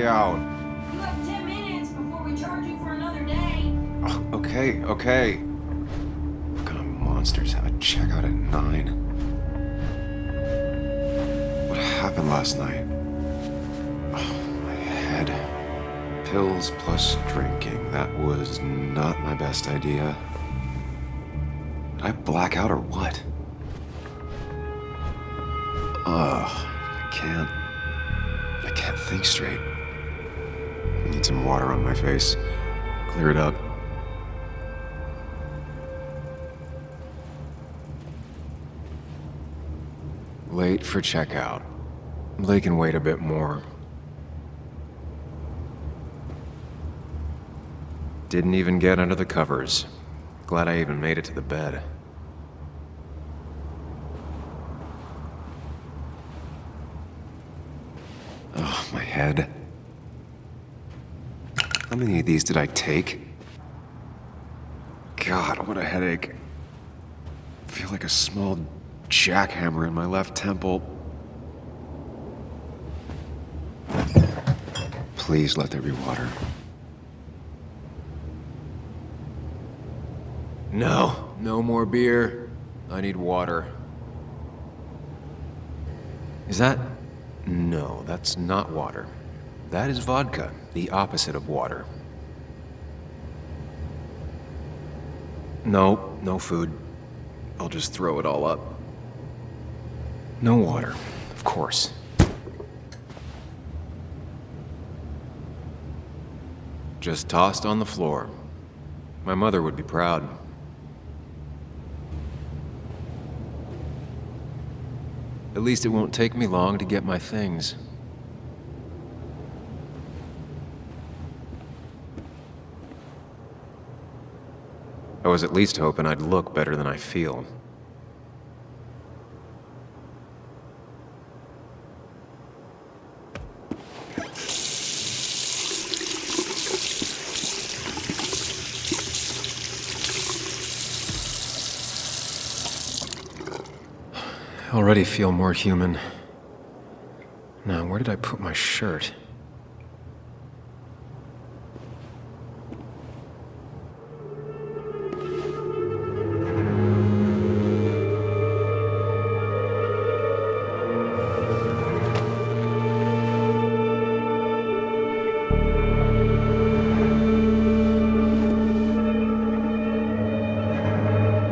way out. You have 10 minutes before we charge you for another day. Oh, okay. What kind of monsters have a checkout at 9? What happened last night? Oh, my head. Pills plus drinking. That was not my best idea. Did I black out or what? I can't think straight. I need some water on my face. Clear it up. Late for checkout. They can wait a bit more. Didn't even get under the covers. Glad I even made it to the bed. Oh, my head. How many of these did I take? God, what a headache. I feel like a small jackhammer in my left temple. Please let there be water. No more beer. I need water. Is that... No, that's not water. That is vodka, the opposite of water. No food. I'll just throw it all up. No water, of course. Just tossed on the floor. My mother would be proud. At least it won't take me long to get my things. I was at least hoping I'd look better than I feel. I already feel more human. Now, where did I put my shirt?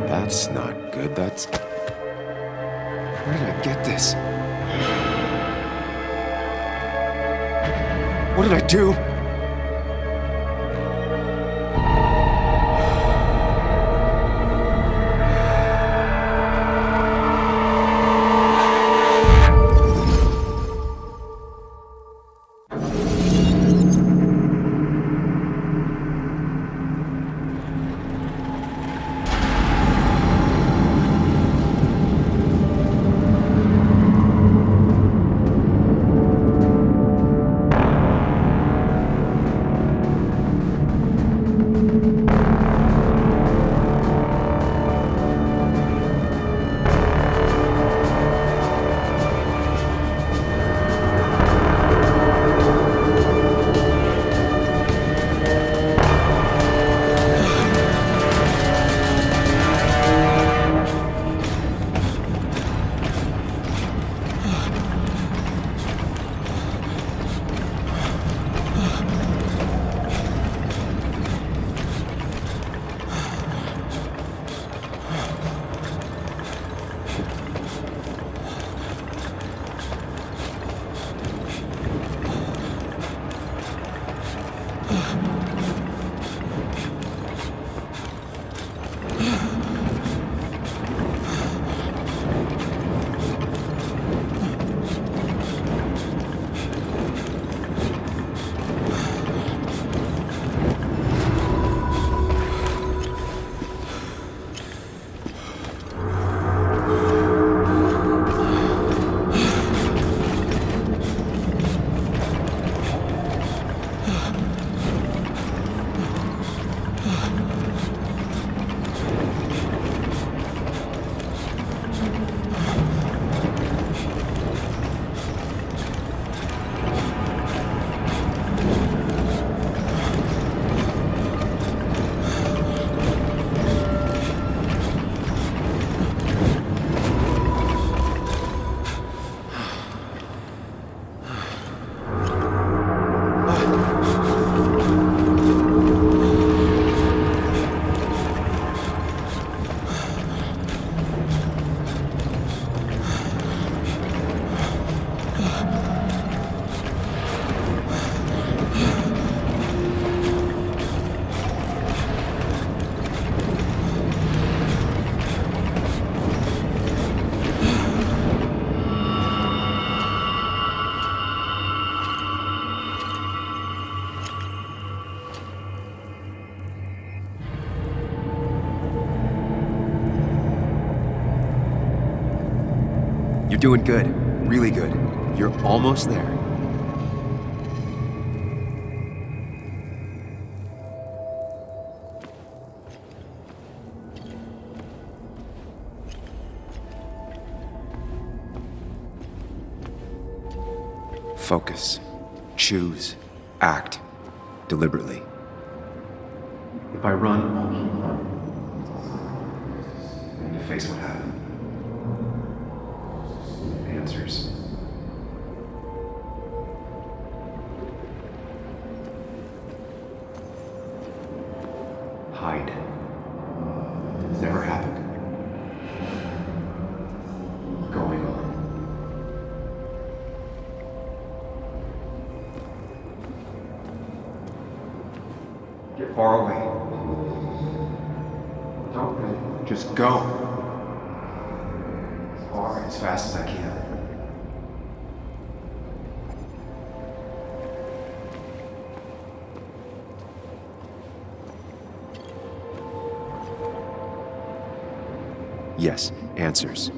That's not good. That's... Where did I get this? What did I do? You're doing good. Really good. You're almost there. Focus. Choose. Act. Deliberately. If I run, I'll keep running. I need to face what happened. Answers. Hide. It's never happened. Going on. Get far away. Don't just go. As far, as fast as I can. Yes, answers.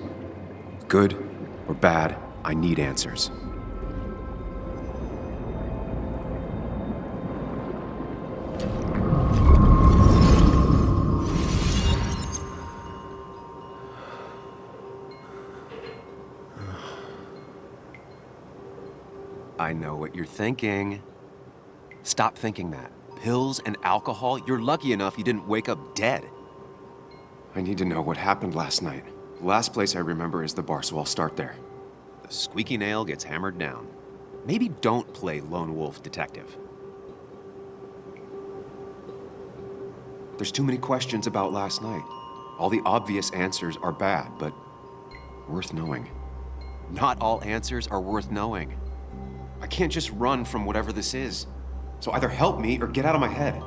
Good or bad, I need answers. I know what you're thinking. Stop thinking that. Pills and alcohol? You're lucky enough you didn't wake up dead. I need to know what happened last night. The last place I remember is the bar, so I'll start there. The squeaky nail gets hammered down. Maybe don't play lone wolf detective. There's too many questions about last night. All the obvious answers are bad, but worth knowing. Not all answers are worth knowing. I can't just run from whatever this is. So either help me or get out of my head.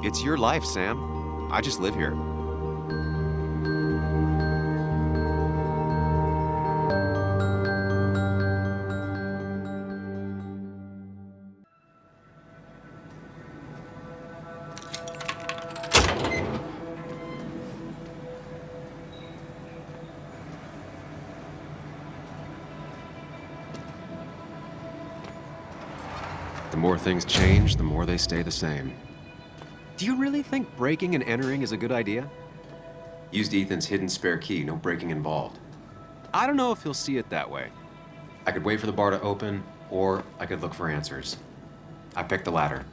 It's your life, Sam. I just live here. The more things change, the more they stay the same. Do you really think breaking and entering is a good idea? Used Ethan's hidden spare key, no breaking involved. I don't know if he'll see it that way. I could wait for the bar to open, or I could look for answers. I picked the latter.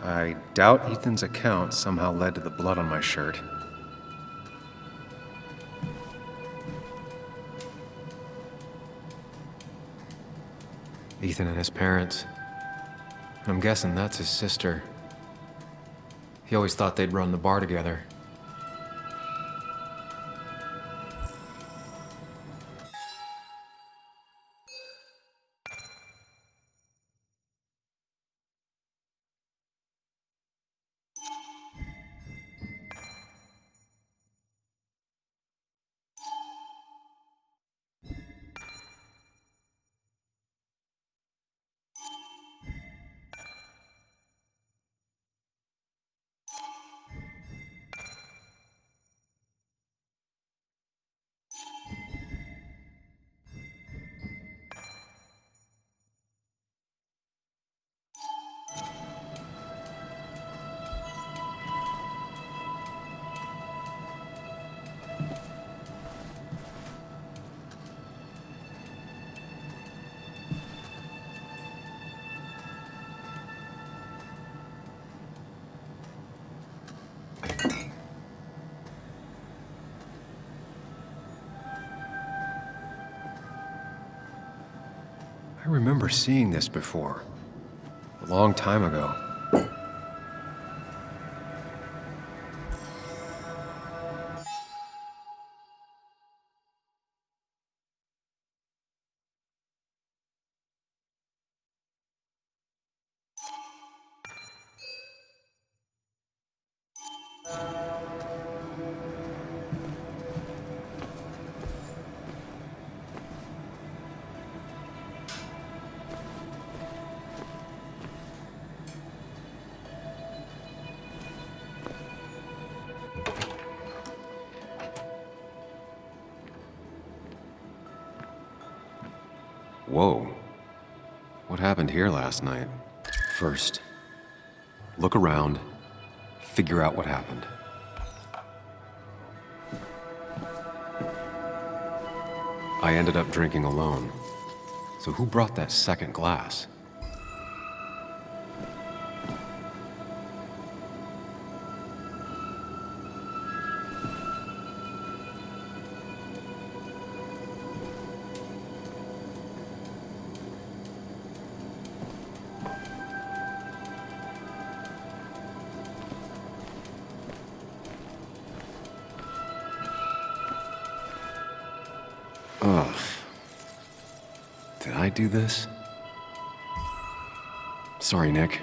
I doubt Ethan's account somehow led to the blood on my shirt. Ethan and his parents. I'm guessing that's his sister. He always thought they'd run the bar together. I remember seeing this before, a long time ago. Whoa. What happened here last night? First, look around, figure out what happened. I ended up drinking alone. So who brought that second glass? Ugh. Did I do this? Sorry, Nick.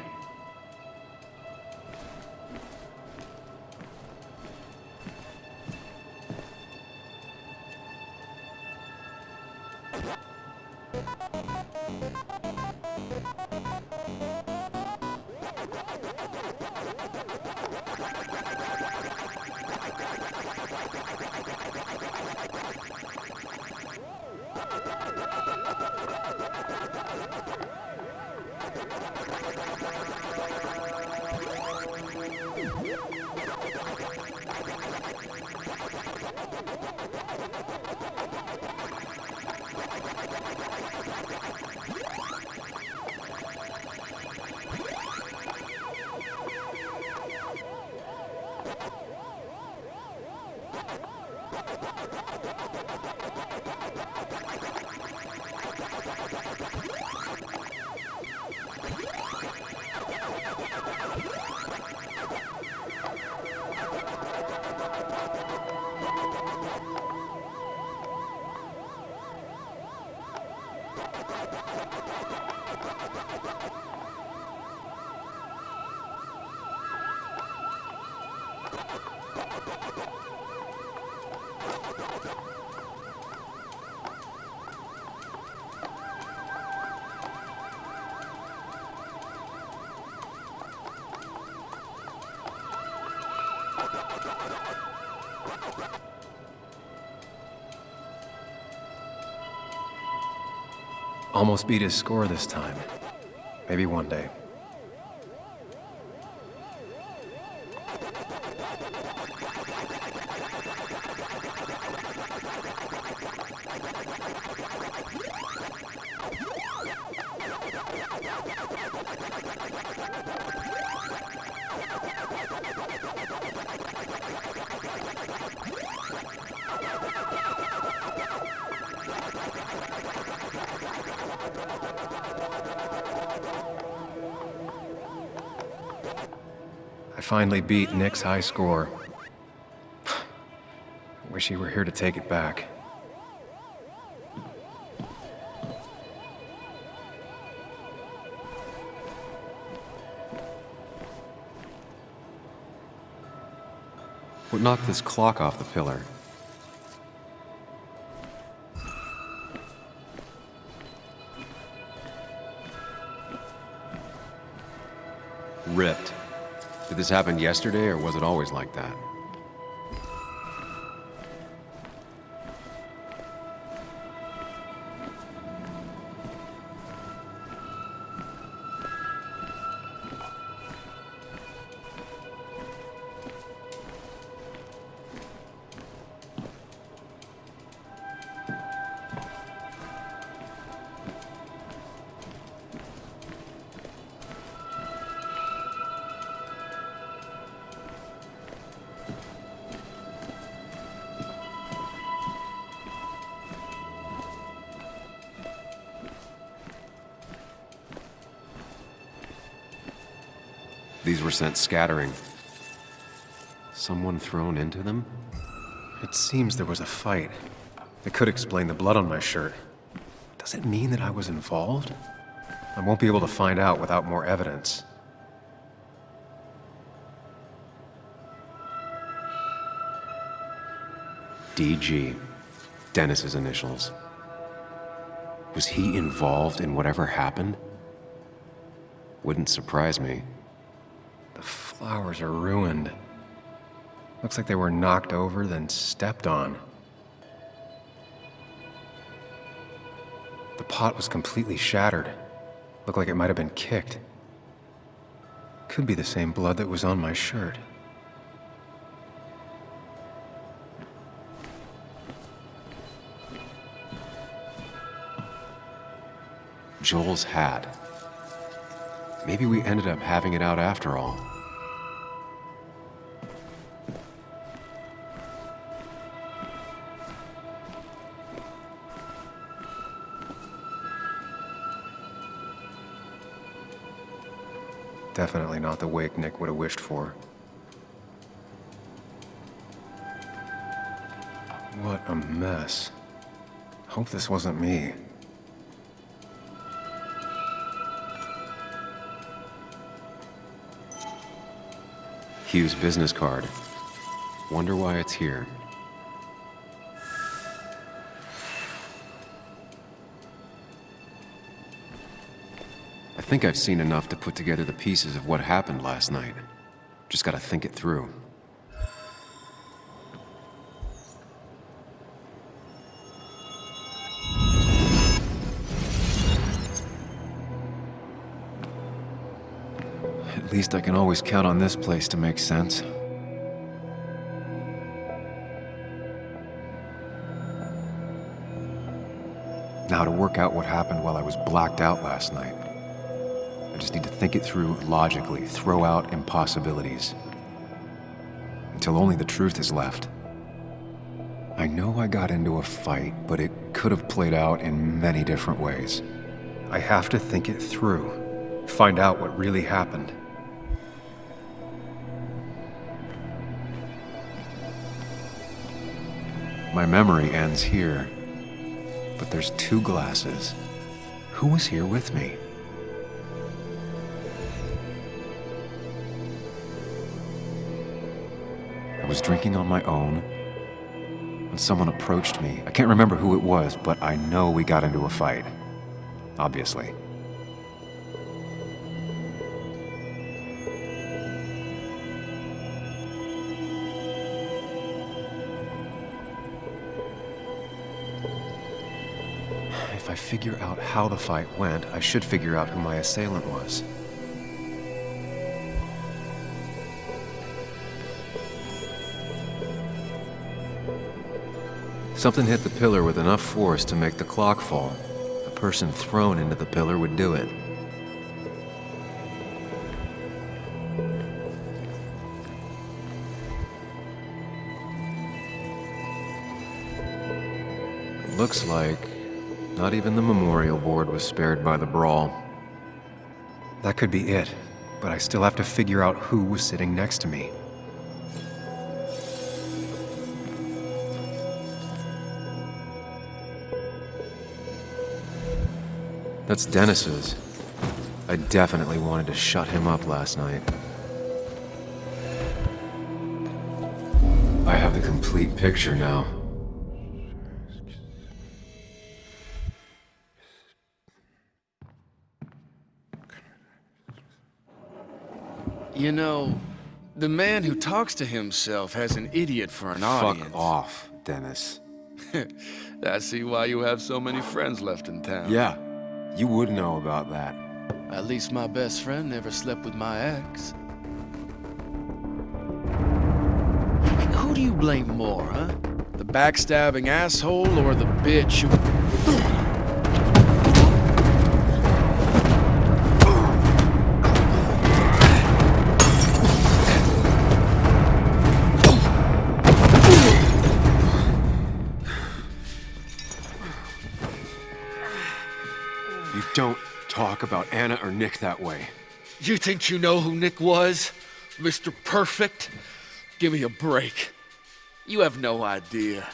Almost beat his score this time. Maybe one day. I finally beat Nick's high score. I wish he were here to take it back. What knocked this clock off the pillar? Ripped. Did this happen yesterday, or was it always like that? These were sent scattering. Someone thrown into them? It seems there was a fight. It could explain the blood on my shirt. Does it mean that I was involved? I won't be able to find out without more evidence. DG. Dennis's initials. Was he involved in whatever happened? Wouldn't surprise me. The flowers are ruined. Looks like they were knocked over, then stepped on. The pot was completely shattered. Looked like it might have been kicked. Could be the same blood that was on my shirt. Joel's hat. Maybe we ended up having it out after all. Definitely not the wake Nick would have wished for. What a mess. Hope this wasn't me. Hugh's business card. Wonder why it's here. I think I've seen enough to put together the pieces of what happened last night. Just gotta think it through. At least I can always count on this place to make sense. Now to work out what happened while I was blacked out last night. I just need to think it through logically, throw out impossibilities. Until only the truth is left. I know I got into a fight, but it could have played out in many different ways. I have to think it through. Find out what really happened. My memory ends here. But there's 2 glasses. Who was here with me? I was drinking on my own when someone approached me. I can't remember who it was, but I know we got into a fight. Obviously. If I figure out how the fight went, I should figure out who my assailant was. Something hit the pillar with enough force to make the clock fall. A person thrown into the pillar would do it. It looks like not even the memorial board was spared by the brawl. That could be it, but I still have to figure out who was sitting next to me. That's Dennis's. I definitely wanted to shut him up last night. I have the complete picture now. You know, the man who talks to himself has an idiot for an audience. Fuck off, Dennis. I see why you have so many friends left in town. Yeah, you would know about that. At least my best friend never slept with my ex. Who do you blame more, huh? The backstabbing asshole or the bitch who... Don't talk about Anna or Nick that way. You think you know who Nick was? Mr. Perfect? Give me a break. You have no idea.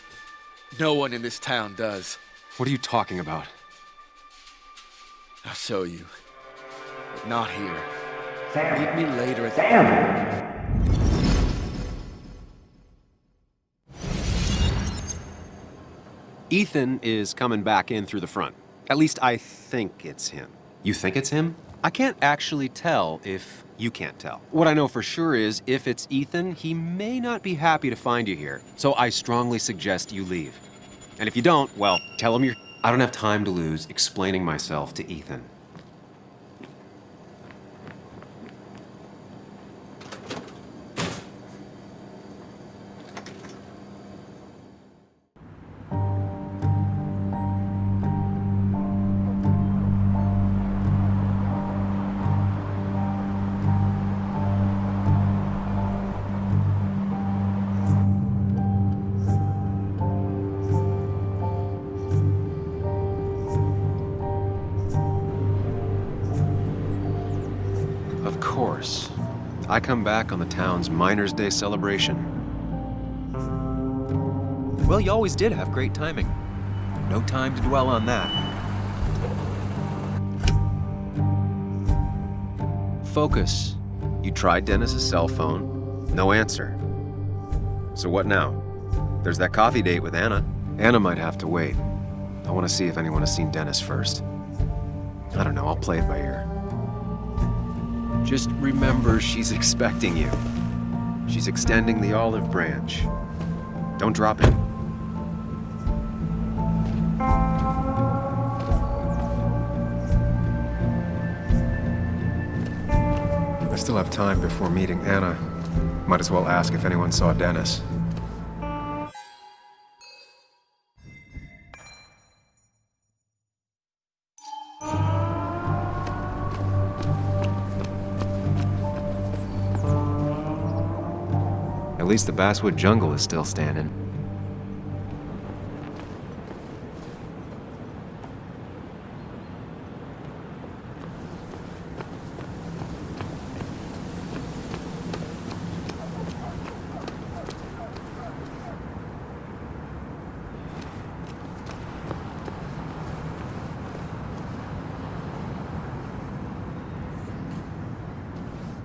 No one in this town does. What are you talking about? I'll show you. But not here. Meet me later at Ethan is coming back in through the front. At least I think it's him. You think it's him? I can't actually tell if you can't tell. What I know for sure is, if it's Ethan, he may not be happy to find you here. So I strongly suggest you leave. And if you don't, well, tell him you're I don't have time to lose explaining myself to Ethan. Of course. I come back on the town's Miners' Day celebration. Well, you always did have great timing. No time to dwell on that. Focus. You tried Dennis's cell phone. No answer. So what now? There's that coffee date with Anna. Anna might have to wait. I want to see if anyone has seen Dennis first. I don't know, I'll play it by ear. Just remember she's expecting you. She's extending the olive branch. Don't drop it. I still have time before meeting Anna. Might as well ask if anyone saw Dennis. At least the basswood jungle is still standing.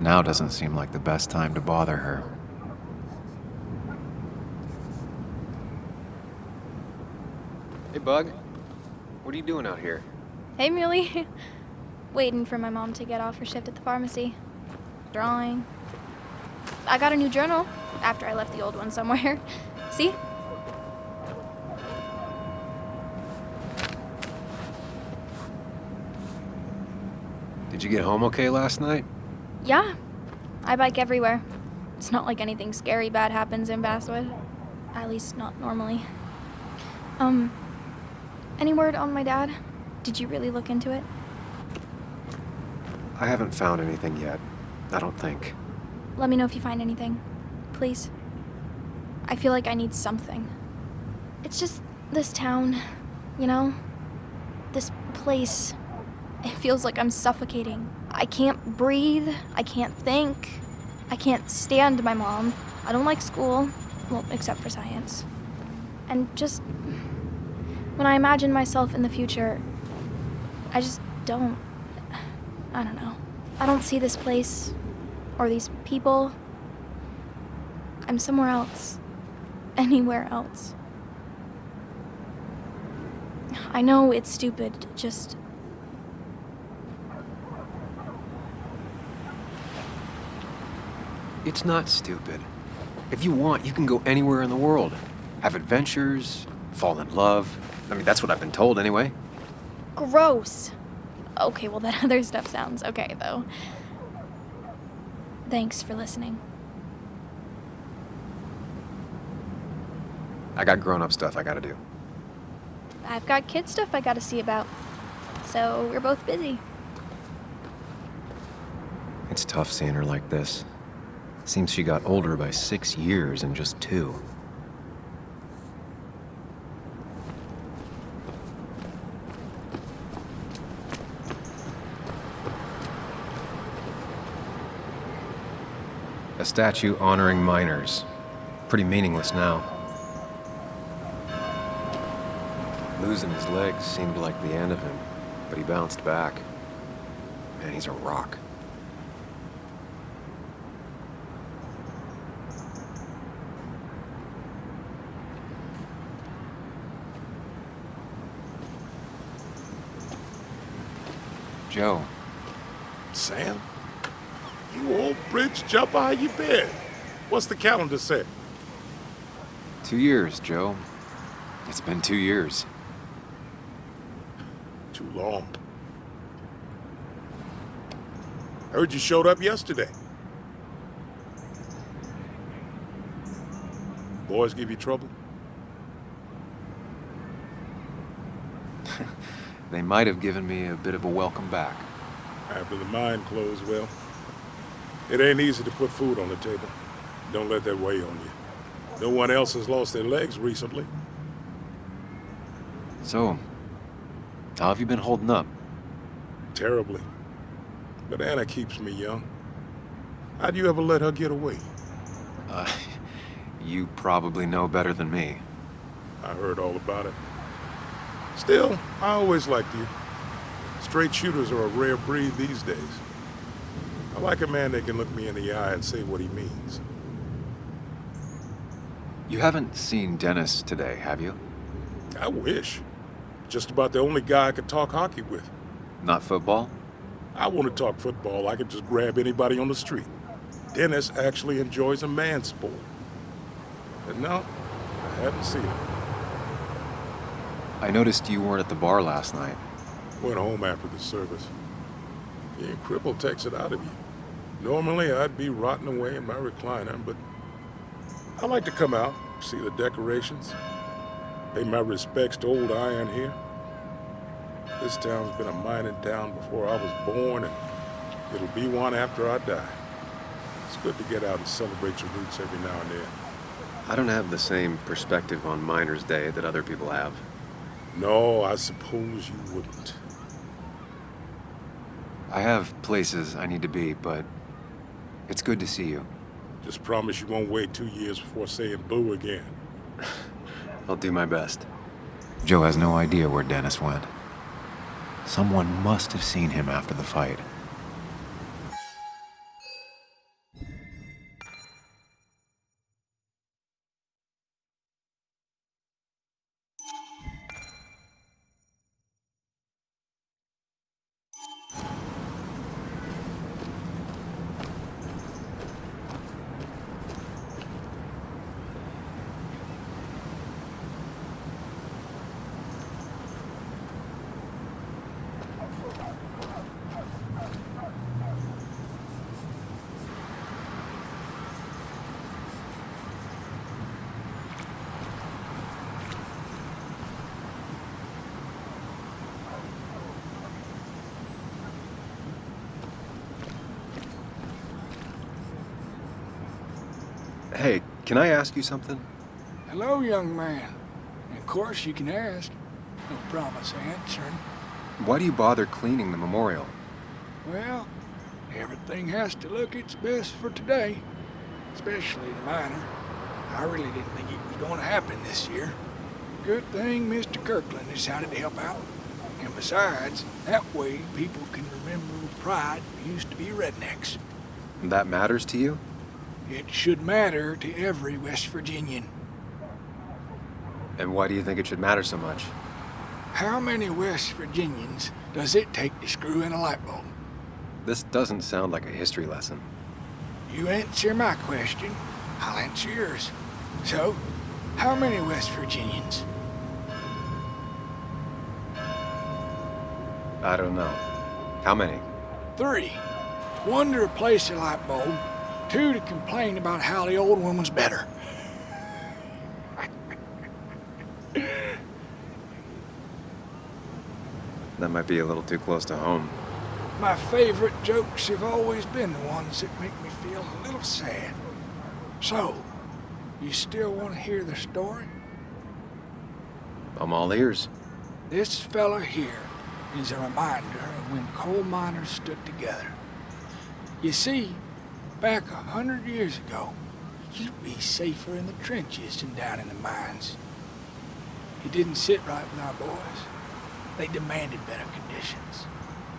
Now doesn't seem like the best time to bother her. Hey, Bug. What are you doing out here? Hey, Muley. Waiting for my mom to get off her shift at the pharmacy. Drawing. I got a new journal after I left the old one somewhere. See? Did you get home okay last night? Yeah. I bike everywhere. It's not like anything scary bad happens in Basswood. At least not normally. Any word on my dad? Did you really look into it? I haven't found anything yet. I don't think. Let me know if you find anything. Please. I feel like I need something. It's just this town, you know? This place. It feels like I'm suffocating. I can't breathe. I can't think. I can't stand my mom. I don't like school. Well, except for science. And just... when I imagine myself in the future, I just don't... I don't know. I don't see this place. Or these people. I'm somewhere else. Anywhere else. I know it's stupid, just... It's not stupid. If you want, you can go anywhere in the world. Have adventures, fall in love. I mean, that's what I've been told anyway. Gross. Okay, well, that other stuff sounds okay, though. Thanks for listening. I got grown-up stuff I gotta do. I've got kid stuff I gotta see about. So we're both busy. It's tough seeing her like this. Seems she got older by 6 years in just 2. A statue honoring miners. Pretty meaningless now. Losing his legs seemed like the end of him, but he bounced back. Man, he's a rock. Joe. Sam? You old bridge jumper, how you been? What's the calendar say? 2 years, Joe. It's been 2 years. too long. Heard you showed up yesterday. Boys give you trouble? They might have given me a bit of a welcome back. After the mine closed, well, it ain't easy to put food on the table. Don't let that weigh on you. No one else has lost their legs recently. So, how have you been holding up? Terribly. But Anna keeps me young. How'd you ever let her get away? You probably know better than me. I heard all about it. Still, I always liked you. Straight shooters are a rare breed these days. I like a man that can look me in the eye and say what he means. You haven't seen Dennis today, have you? I wish. Just about the only guy I could talk hockey with. Not football? I want to talk football. I could just grab anybody on the street. Dennis actually enjoys a man's sport. But no, I haven't seen him. I noticed you weren't at the bar last night. Went home after the service. Being crippled takes it out of you. Normally, I'd be rotting away in my recliner, but I like to come out, see the decorations, pay my respects to old iron here. This town's been a mining town before I was born, and it'll be one after I die. It's good to get out and celebrate your roots every now and then. I don't have the same perspective on Miners' Day that other people have. No, I suppose you wouldn't. I have places I need to be, but it's good to see you. Just promise you won't wait 2 years before saying boo again. I'll do my best. Joe has no idea where Dennis went. Someone must have seen him after the fight. Hey, can I ask you something? Hello, young man. Of course you can ask. No promise answering. Why do you bother cleaning the memorial? Well, everything has to look its best for today. Especially the miner. I really didn't think it was going to happen this year. Good thing Mr. Kirkland decided to help out. And besides, that way people can remember with pride we used to be rednecks. That matters to you? It should matter to every West Virginian. And why do you think it should matter so much? How many West Virginians does it take to screw in a light bulb? This doesn't sound like a history lesson. You answer my question, I'll answer yours. So, how many West Virginians? I don't know. How many? 3. 1 to replace the light bulb. 2 to complain about how the old one was better. That might be a little too close to home. My favorite jokes have always been the ones that make me feel a little sad. So, you still want to hear the story? I'm all ears. This fella here is a reminder of when coal miners stood together. You see, back 100 years ago, you'd be safer in the trenches than down in the mines. It didn't sit right with our boys. They demanded better conditions.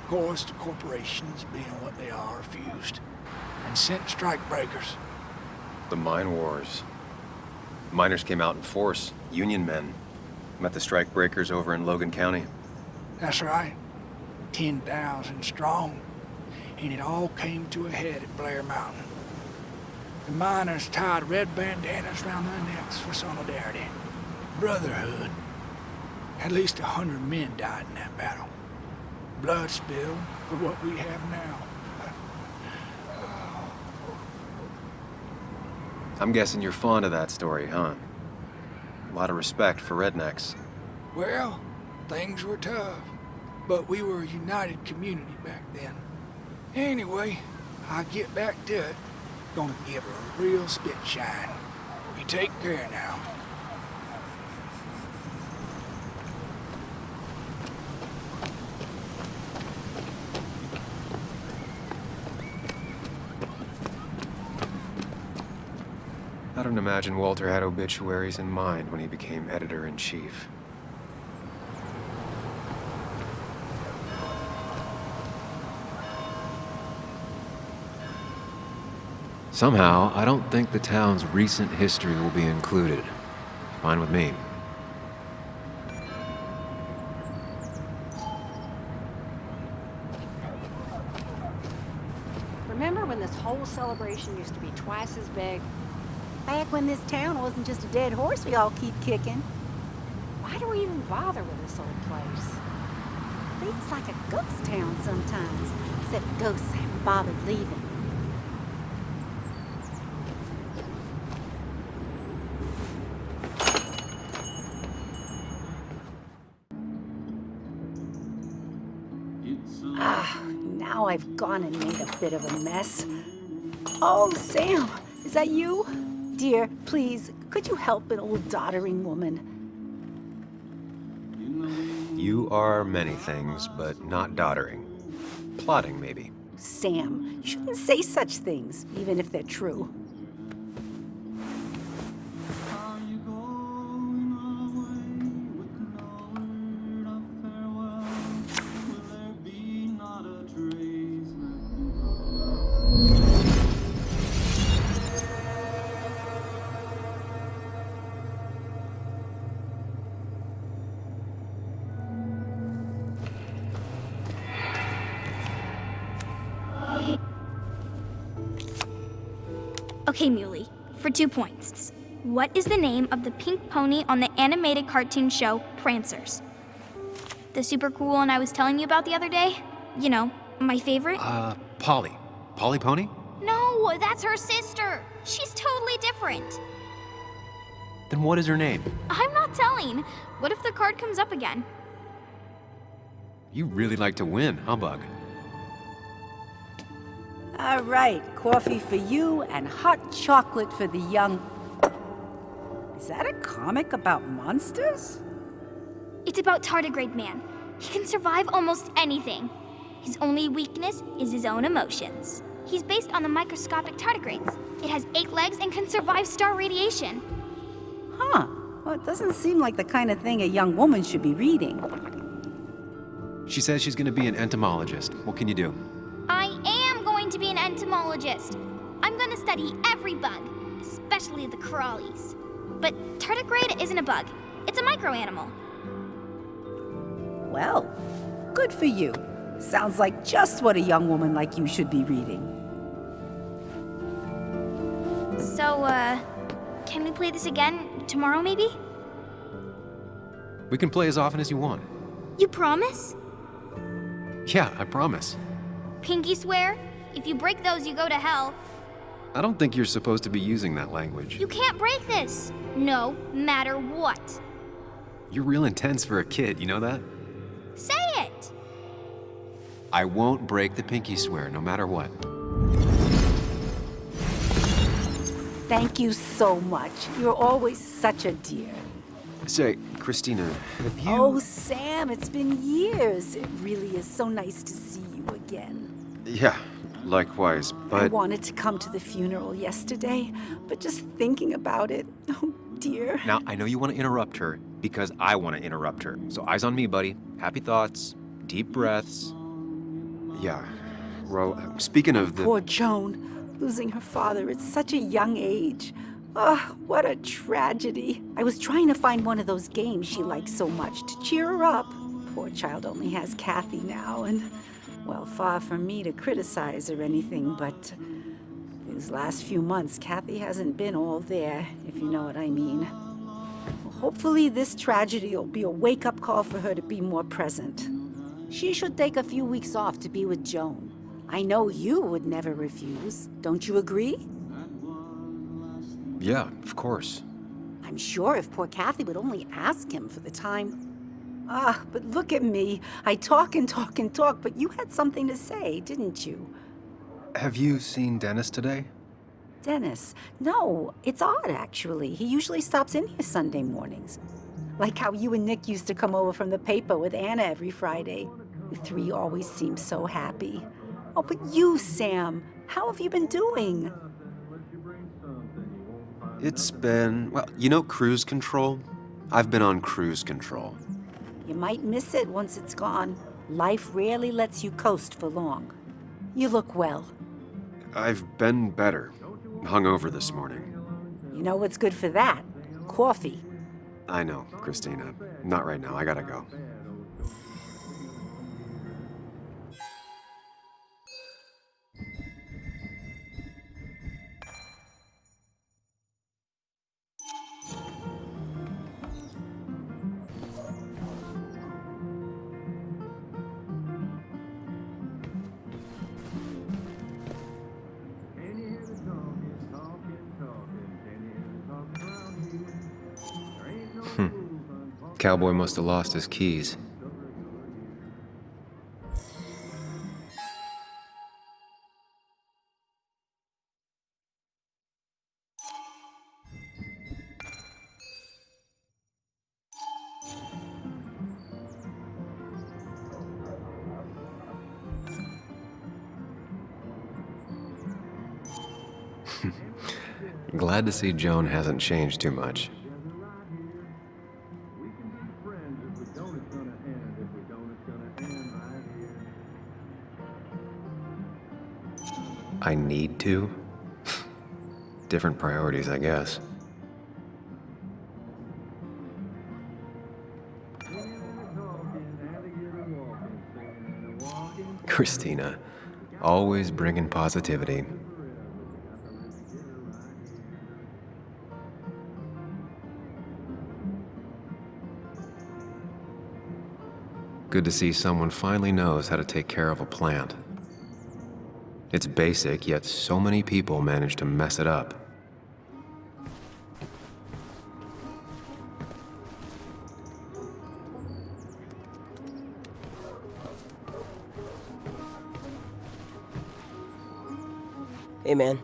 Of course, the corporations, being what they are, refused and sent strikebreakers. The mine wars. Miners came out in force. Union men. Met the strikebreakers over in Logan County. That's right. 10,000 strong. And it all came to a head at Blair Mountain. The miners tied red bandanas around their necks for solidarity. Brotherhood. At least 100 men died in that battle. blood spilled for what we have now. I'm guessing you're fond of that story, huh? A lot of respect for rednecks. Well, things were tough, but we were a united community back then. Anyway, I'll get back to it. Gonna give her a real spit shine. You take care now. I don't imagine Walter had obituaries in mind when he became editor-in-chief. Somehow, I don't think the town's recent history will be included. Fine with me. Remember when this whole celebration used to be twice as big? Back when this town wasn't just a dead horse we all keep kicking. Why do we even bother with this old place? Feels like a ghost town sometimes, except ghosts haven't bothered leaving. Now I've gone and made a bit of a mess. Oh, Sam, is that you? Dear, please, could you help an old doddering woman? You are many things, but not doddering. Plotting, maybe. Sam, you shouldn't say such things, even if they're true. Okay, Muley, for 2 points. What is the name of the pink pony on the animated cartoon show Prancers? The super cool one I was telling you about the other day? You know, my favorite? Polly. Polly Pony? No, that's her sister. She's totally different. Then what is her name? I'm not telling. What if the card comes up again? You really like to win, huh, Bug? All right, coffee for you and hot chocolate for the young... Is that a comic about monsters? It's about Tardigrade Man. He can survive almost anything. His only weakness is his own emotions. He's based on the microscopic tardigrades. It has 8 legs and can survive star radiation. Huh. Well, it doesn't seem like the kind of thing a young woman should be reading. She says she's gonna be an entomologist. What can you do? I am going to be an entomologist. I'm going to study every bug, especially the crawlies. But tardigrade isn't a bug. It's a microanimal. Well, good for you. Sounds like just what a young woman like you should be reading. So, can we play this again tomorrow, maybe? We can play as often as you want. You promise? Yeah, I promise. Pinky swear? If you break those, you go to hell. I don't think you're supposed to be using that language. You can't break this. No matter what. You're real intense for a kid, you know that? Say it. I won't break the pinky swear, no matter what. Thank you so much. You're always such a dear. Say, Christina, have you... Oh, Sam, it's been years. It really is so nice to see you again. Yeah, likewise, but... I wanted to come to the funeral yesterday, but just thinking about it, oh dear. Now, I know you want to interrupt her, because I want to interrupt her. So eyes on me, buddy. Happy thoughts, deep breaths. Yeah, well, speaking of the... Poor Joan, losing her father at such a young age. Oh, what a tragedy. I was trying to find one of those games she likes so much to cheer her up. Poor child only has Kathy now, and, well, far from me to criticize or anything, but these last few months, Kathy hasn't been all there, if you know what I mean. Well, hopefully this tragedy will be a wake-up call for her to be more present. She should take a few weeks off to be with Joan. I know you would never refuse. Don't you agree? Yeah, of course. I'm sure if poor Kathy would only ask him for the time. But look at me. I talk and talk and talk, but you had something to say, didn't you? Have you seen Dennis today? Dennis? No, it's odd, actually. He usually stops in here Sunday mornings. Like how you and Nick used to come over from the paper with Anna every Friday. The three always seem so happy. Oh, but you, Sam, how have you been doing? It's been, well, you know cruise control? I've been on cruise control. You might miss it once it's gone. Life rarely lets you coast for long. You look well. I've been better. Hungover this morning. You know what's good for that? Coffee. I know, Christina. Not right now. I gotta go. Cowboy must have lost his keys. Glad to see Joan hasn't changed too much. I need to? Different priorities, I guess. Christina, always bringing positivity. Good to see someone finally knows how to take care of a plant. It's basic, yet so many people manage to mess it up. Hey man,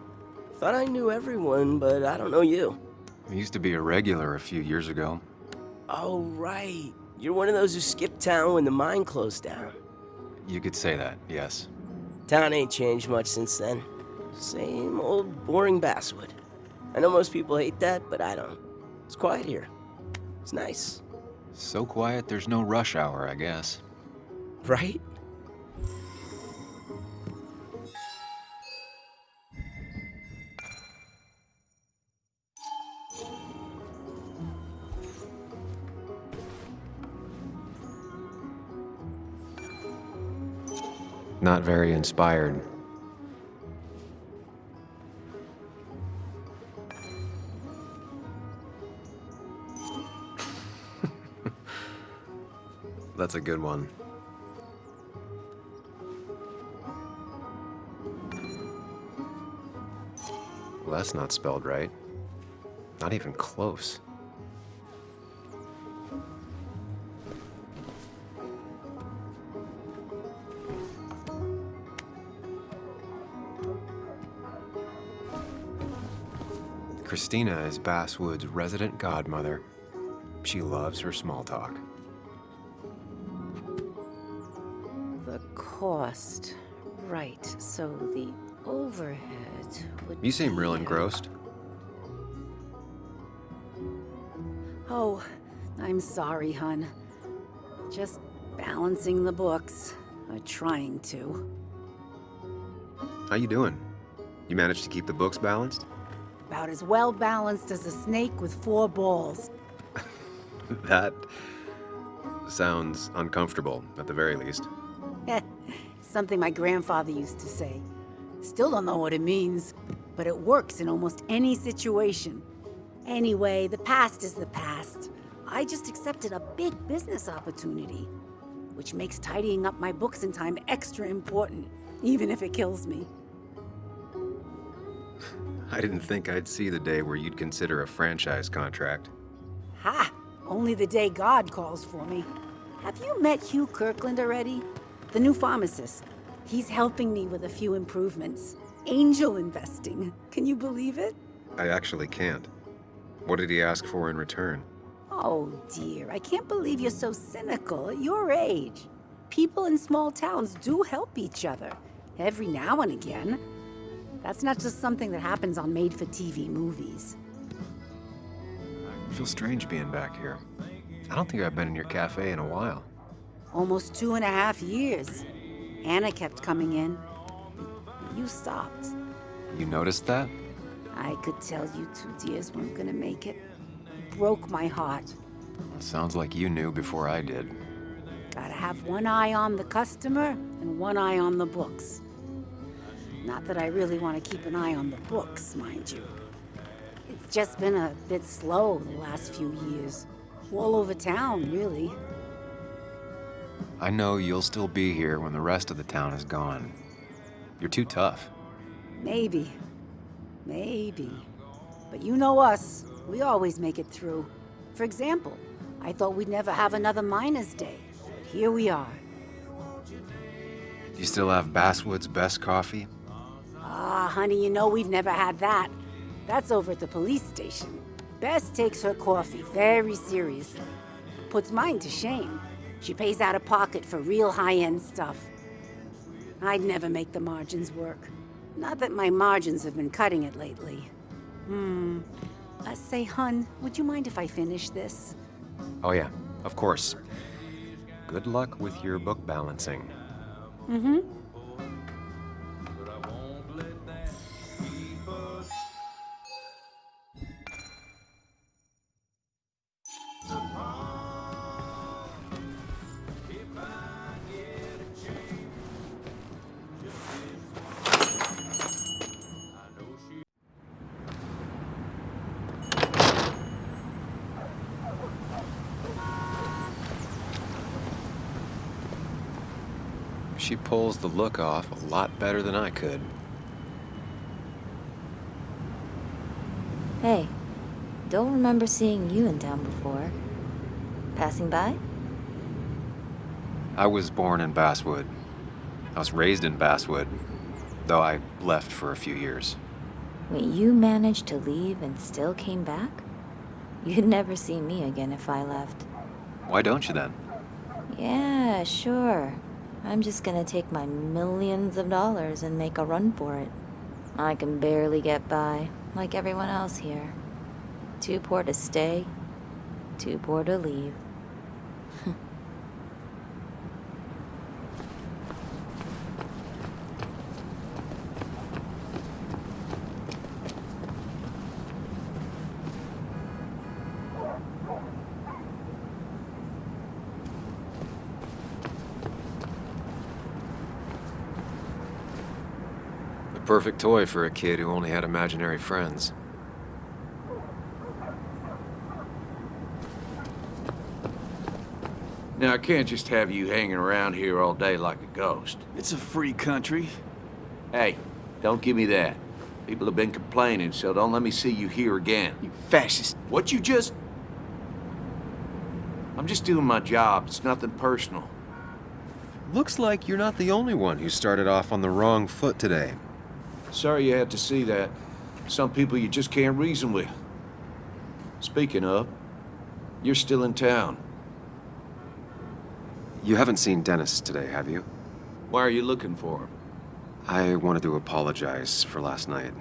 thought I knew everyone, but I don't know you. I used to be a regular a few years ago. Oh right, you're one of those who skipped town when the mine closed down. You could say that, yes. Town ain't changed much since then. Same old boring basswood. I know most people hate that, but I don't. It's quiet here. It's nice. So quiet there's no rush hour, I guess. Right? Not very inspired. That's a good one. Well, that's not spelled right. Not even close. Christina is Basswood's resident godmother. She loves her small talk. The cost. Right, so the overhead would You seem be... real engrossed. Oh, I'm sorry, hun. Just balancing the books. Trying to. How you doing? You managed to keep the books balanced? About as well balanced as a snake with 4 balls. That sounds uncomfortable, at the very least. Something my grandfather used to say. Still don't know what it means, but it works in almost any situation. Anyway, the past is the past. I just accepted a big business opportunity. which makes tidying up my books in time extra important, even if it kills me. I didn't think I'd see the day where you'd consider a franchise contract. Ha! Only the day God calls for me. Have you met Hugh Kirkland already? The new pharmacist. He's helping me with a few improvements. Angel investing. Can you believe it? I actually can't. What did he ask for in return? Oh dear, I can't believe you're so cynical at your age. People in small towns do help each other, every now and again. That's not just something that happens on made-for-TV movies. I feel strange being back here. I don't think I've been in your cafe in a while. Almost 2.5 years. Anna kept coming in. You stopped. You noticed that? I could tell you two dears weren't gonna make it. It broke my heart. It sounds like you knew before I did. Gotta have one eye on the customer and one eye on the books. Not that I really want to keep an eye on the books, mind you. It's just been a bit slow the last few years. All over town, really. I know you'll still be here when the rest of the town is gone. You're too tough. Maybe. Maybe. But you know us. We always make it through. For example, I thought we'd never have another Miners' Day. But here we are. You still have Basswood's best coffee? Ah, honey, you know we've never had that. That's over at the police station. Bess takes her coffee very seriously. Puts mine to shame. She pays out of pocket for real high-end stuff. I'd never make the margins work. Not that my margins have been cutting it lately. Say, hun, would you mind if I finish this? Oh yeah, of course. Good luck with your book balancing. Mm-hmm. She pulls the look off a lot better than I could. Hey, don't remember seeing you in town before. Passing by? I was born in Basswood. I was raised in Basswood, though I left for a few years. Wait, you managed to leave and still came back? You'd never see me again if I left. Why don't you then? Yeah, sure. I'm just gonna take my millions of dollars and make a run for it. I can barely get by, like everyone else here. Too poor to stay, too poor to leave. Perfect toy for a kid who only had imaginary friends. Now, I can't just have you hanging around here all day like a ghost. It's a free country. Hey, don't give me that. People have been complaining, so don't let me see you here again. You fascist. What you just... I'm just doing my job. It's nothing personal. Looks like you're not the only one who started off on the wrong foot today. Sorry you had to see that. Some people you just can't reason with. Speaking of, you're still in town. You haven't seen Dennis today, have you? Why are you looking for him? I wanted to apologize for last night.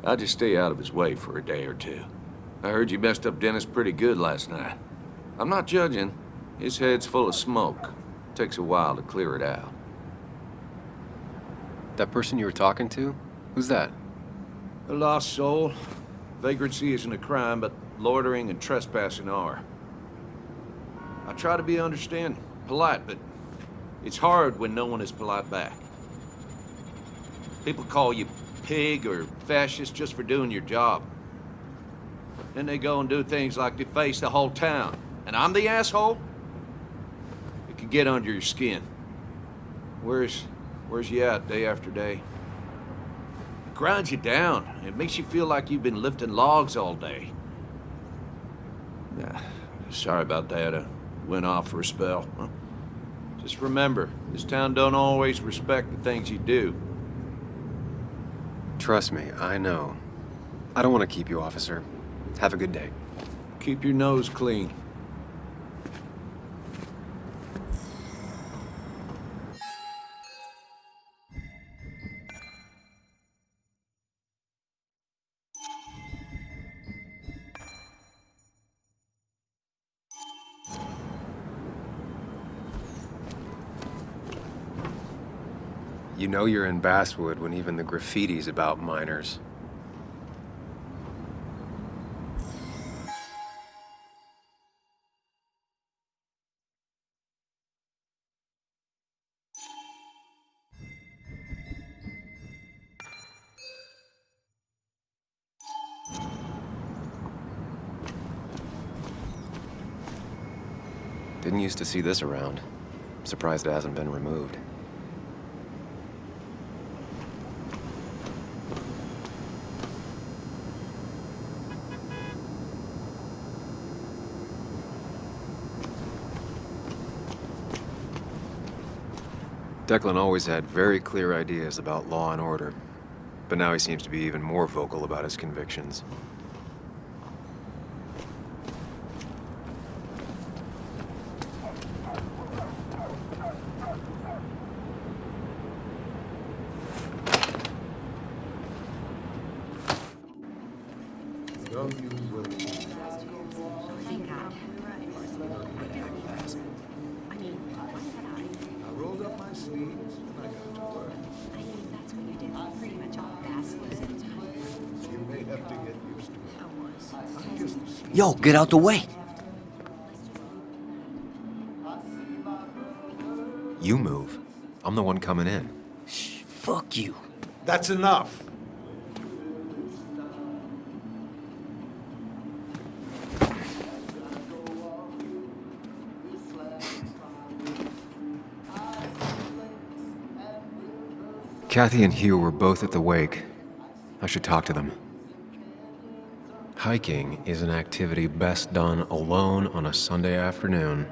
I'll just stay out of his way for a day or two. I heard you messed up Dennis pretty good last night. I'm not judging. His head's full of smoke. Takes a while to clear it out. That person you were talking to? Who's that? A lost soul. Vagrancy isn't a crime, but loitering and trespassing are. I try to be understanding, polite, but it's hard when no one is polite back. People call you pig or fascist just for doing your job. Then they go and do things like deface the whole town. And I'm the asshole? can get under your skin. Where's you at day after day? It grinds you down. It makes you feel like you've been lifting logs all day. Nah, sorry about that. I went off for a spell. Just remember, this town don't always respect the things you do. Trust me, I know. I don't want to keep you, officer. Have a good day. Keep your nose clean. You know you're in Basswood when even the graffiti's about minors. Didn't used to see this around. Surprised it hasn't been removed. Declan always had very clear ideas about law and order, but now he seems to be even more vocal about his convictions. Yo, get out the way. You move. I'm the one coming in. Shh, fuck you. That's enough. Kathy and Hugh were both at the wake. I should talk to them. Hiking is an activity best done alone on a Sunday afternoon.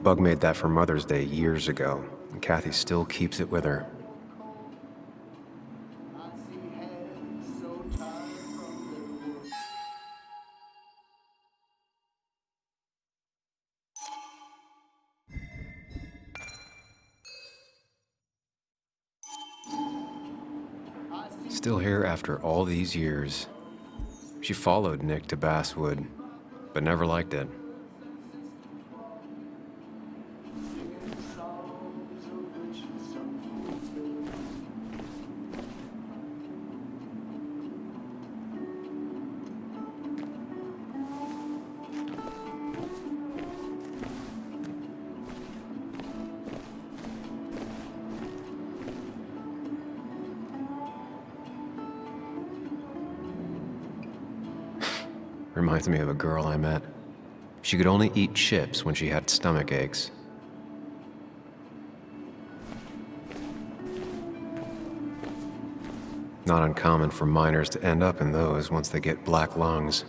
Bug made that for Mother's Day years ago, and Kathy still keeps it with her. Still here after all these years. She followed Nick to Basswood, but never liked it. Reminds me of a girl I met. She could only eat chips when she had stomach aches. Not uncommon for minors to end up in those once they get black lungs.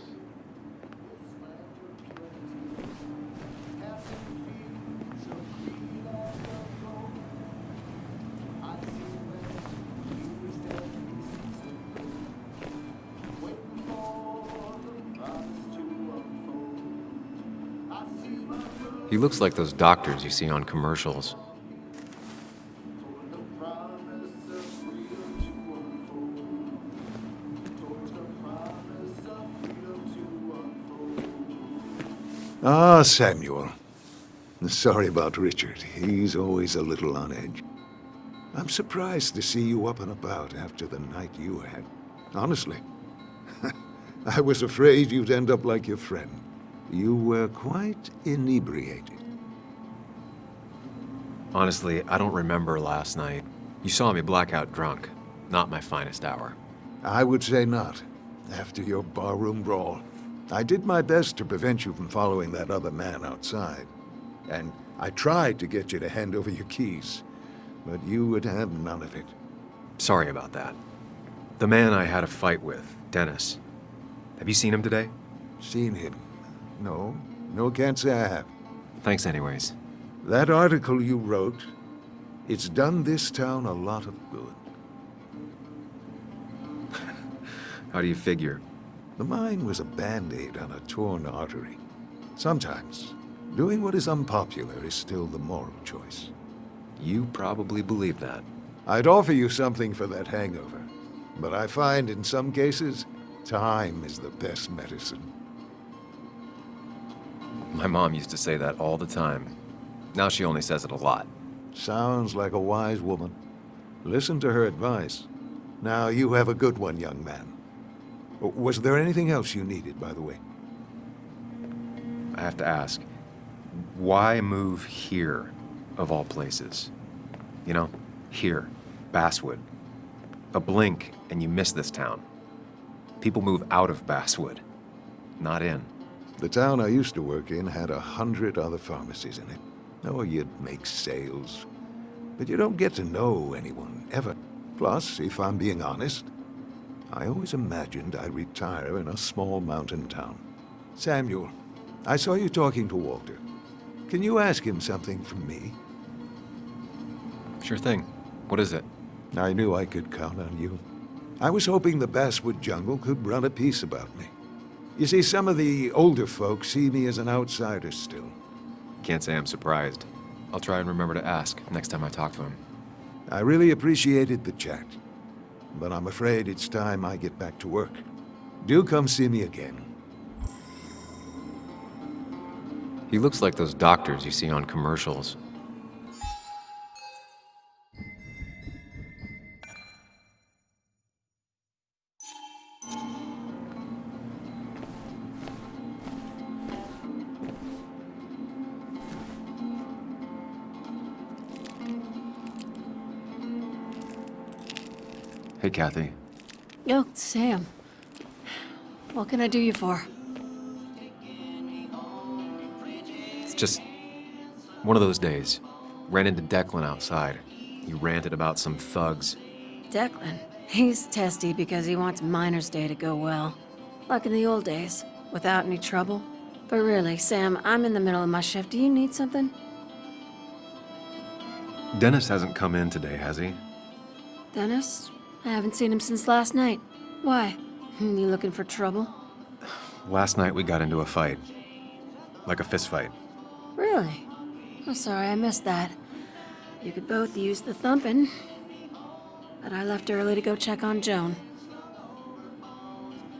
He looks like those doctors you see on commercials. Ah, Samuel. Sorry about Richard. He's always a little on edge. I'm surprised to see you up and about after the night you had. Honestly. I was afraid you'd end up like your friend. You were quite inebriated. Honestly, I don't remember last night. You saw me blackout drunk. Not my finest hour. I would say not, after your barroom brawl. I did my best to prevent you from following that other man outside. And I tried to get you to hand over your keys, but you would have none of it. Sorry about that. The man I had a fight with, Dennis. Have you seen him today? Seen him? No. No, can't say I have. Thanks anyways. That article you wrote, it's done this town a lot of good. How do you figure? The mine was a band-aid on a torn artery. Sometimes, doing what is unpopular is still the moral choice. You probably believe that. I'd offer you something for that hangover, but I find in some cases, time is the best medicine. My mom used to say that all the time. Now she only says it a lot. Sounds like a wise woman. Listen to her advice. Now you have a good one, young man. Was there anything else you needed, by the way? I have to ask, why move here, of all places? You know, here, Basswood. A blink and you miss this town. People move out of Basswood, not in. The town I used to work in had 100 other pharmacies in it. Oh, you'd make sales. But you don't get to know anyone, ever. Plus, if I'm being honest, I always imagined I'd retire in a small mountain town. Samuel, I saw you talking to Walter. Can you ask him something from me? Sure thing. What is it? I knew I could count on you. I was hoping the Basswood jungle could run a piece about me. You see, some of the older folks see me as an outsider still. Can't say I'm surprised. I'll try and remember to ask next time I talk to him. I really appreciated the chat, but I'm afraid it's time I get back to work. Do come see me again. He looks like those doctors you see on commercials. Hey, Kathy. Oh, Sam. What can I do you for? It's just one of those days. Ran into Declan outside. He ranted about some thugs. Declan. He's testy because he wants Miner's Day to go well. Like in the old days, without any trouble. But really, Sam, I'm in the middle of my shift. Do you need something? Dennis hasn't come in today, has he? Dennis? I haven't seen him since last night. Why? You looking for trouble? Last night we got into a fight. Like a fist fight. Really? I'm sorry I missed that. You could both use the thumping. But I left early to go check on Joan.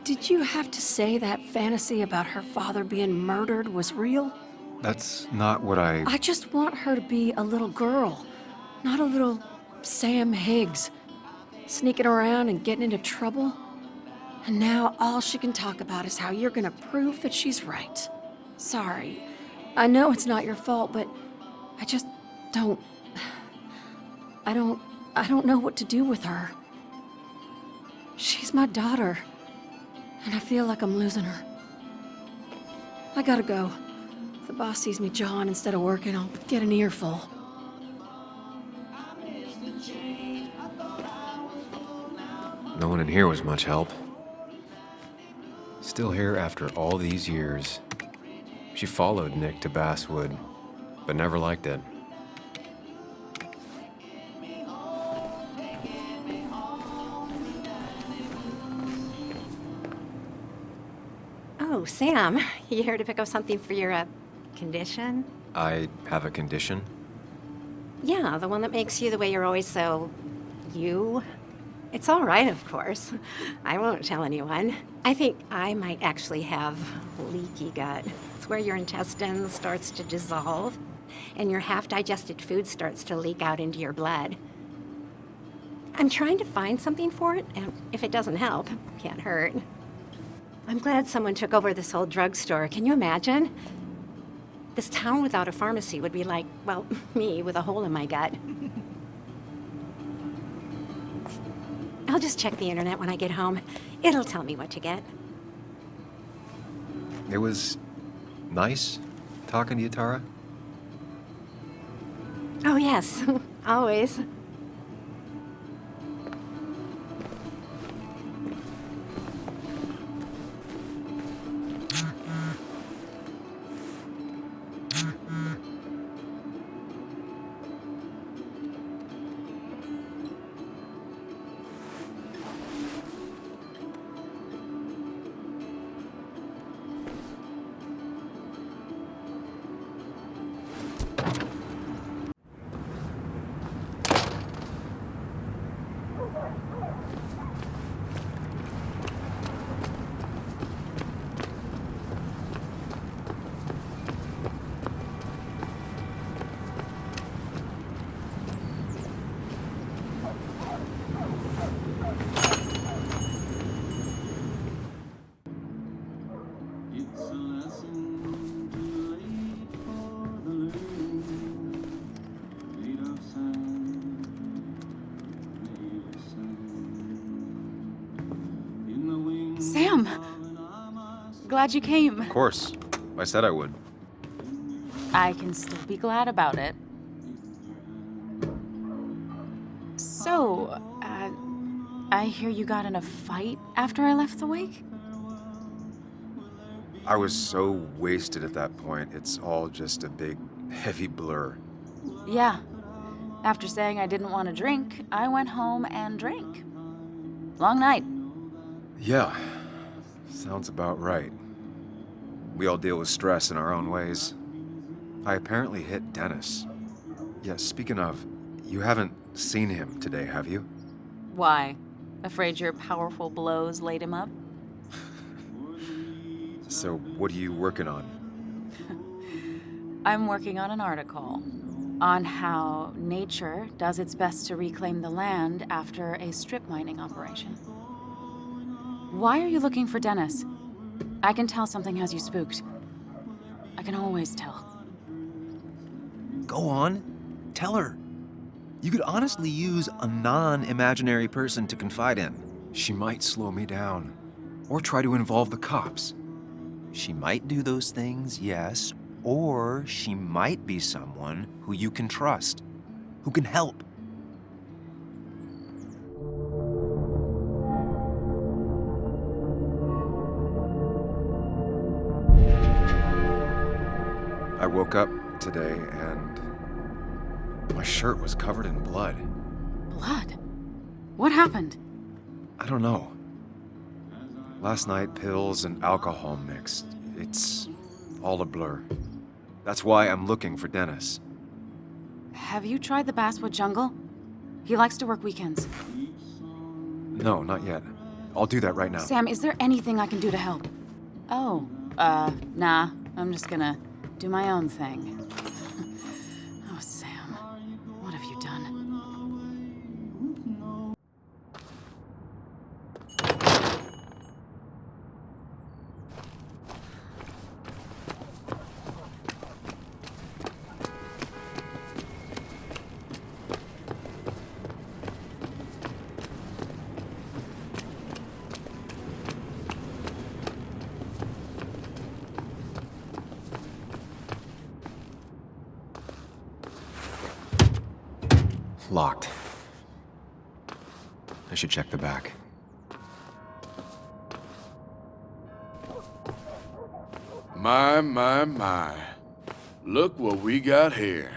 Did you have to say that fantasy about her father being murdered was real? That's not what I just want her to be a little girl, not a little Sam Higgs. Sneaking around and getting into trouble. And now all she can talk about is how you're gonna prove that she's right. Sorry. I know it's not your fault, but I just don't... I don't know what to do with her. She's my daughter. And I feel like I'm losing her. I gotta go. If the boss sees me jawing instead of working, I'll get an earful. No one in here was much help. Still here after all these years. She followed Nick to Basswood, but never liked it. Oh, Sam, you here to pick up something for your, condition? I have a condition? Yeah, the one that makes you the way you're always so... you? It's all right, of course. I won't tell anyone. I think I might actually have leaky gut. It's where your intestines starts to dissolve, and your half-digested food starts to leak out into your blood. I'm trying to find something for it, and if it doesn't help, can't hurt. I'm glad someone took over this old drugstore. Can you imagine? This town without a pharmacy would be like, well, me with a hole in my gut. I'll just check the internet when I get home. It'll tell me what to get. It was nice talking to you, Tara. Oh, yes. Always. Sam! Glad you came. Of course. I said I would. I can still be glad about it. So, I hear you got in a fight after I left the wake? I was so wasted at that point, it's all just a big, heavy blur. Yeah. After saying I didn't want to drink, I went home and drank. Long night. Yeah, sounds about right. We all deal with stress in our own ways. I apparently hit Dennis. Yeah, speaking of, you haven't seen him today, have you? Why? Afraid your powerful blows laid him up? So, what are you working on? I'm working on an article on how nature does its best to reclaim the land after a strip mining operation. Why are you looking for Dennis? I can tell something has you spooked. I can always tell. Go on. Tell her. You could honestly use a non-imaginary person to confide in. She might slow me down. Or try to involve the cops. She might do those things, yes. Or she might be someone who you can trust. Who can help. I woke up today and my shirt was covered in blood. Blood? What happened? I don't know. Last night, pills and alcohol mixed. It's all a blur. That's why I'm looking for Dennis. Have you tried the Basswood Jungle? He likes to work weekends. No, not yet. I'll do that right now. Sam, is there anything I can do to help? Oh, nah. I'm just gonna do my own thing. Oh, Sam. What have you done? Locked. I should check the back. My. Look what we got here.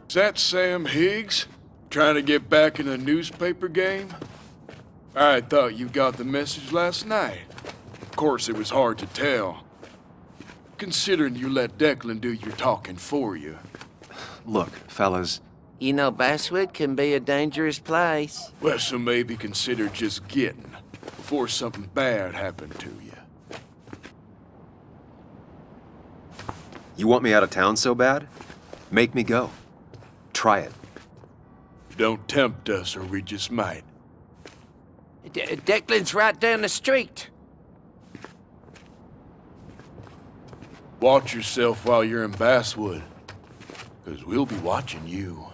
Is that Sam Higgs? Trying to get back in the newspaper game? I thought you got the message last night. Of course, it was hard to tell, considering you let Declan do your talking for you. Look, fellas. You know, Basswood can be a dangerous place. Well, so maybe consider just getting before something bad happened to you. You want me out of town so bad? Make me go. Try it. Don't tempt us or we just might. Declan's right down the street. Watch yourself while you're in Basswood, because we'll be watching you.